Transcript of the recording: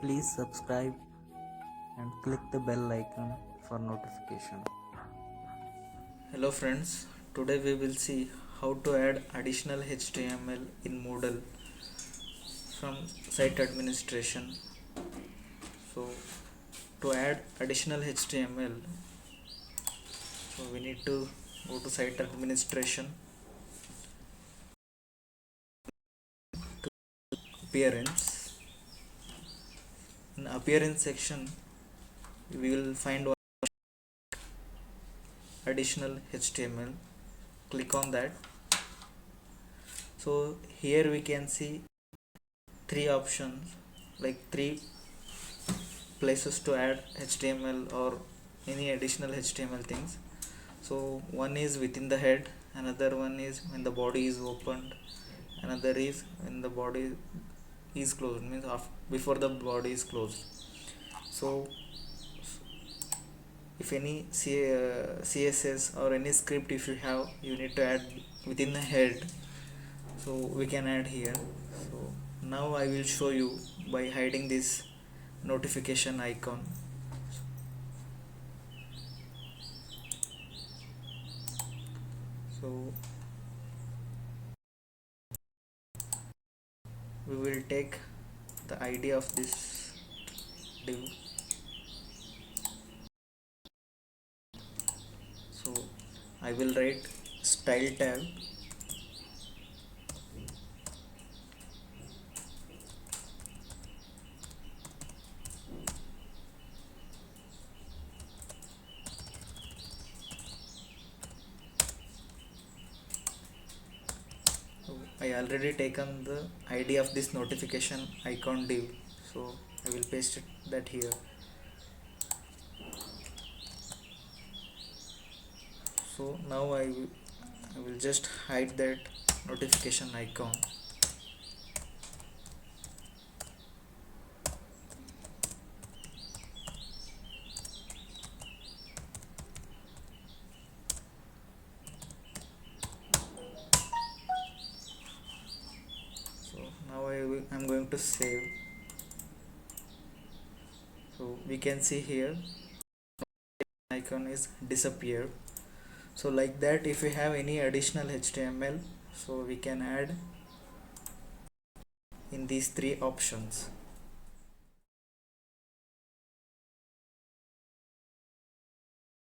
Please subscribe and click the bell icon for notification. Hello friends, today we will see how to add additional HTML in Moodle from site administration. So to add additional HTML, so we need to go to site administration, appearance. In appearance section we will find one additional HTML. Click on that. So here we can see three options, like three places to add HTML or any additional HTML things. So one is within the head, another one is when the body is opened, another is when the body is closed, means before the body is closed. So if any CSS or any script if you have, you need to add within the head, so we can add here. So now I will show you by hiding this notification icon. So we will take the ID of this div. So I will write style tab. So I already taken the ID of this notification icon div, so I will paste that here. So now I will just hide that notification icon. So now I'm going to save. So we can see here icon is disappeared. So like that, if we have any additional HTML, so we can add in these three options.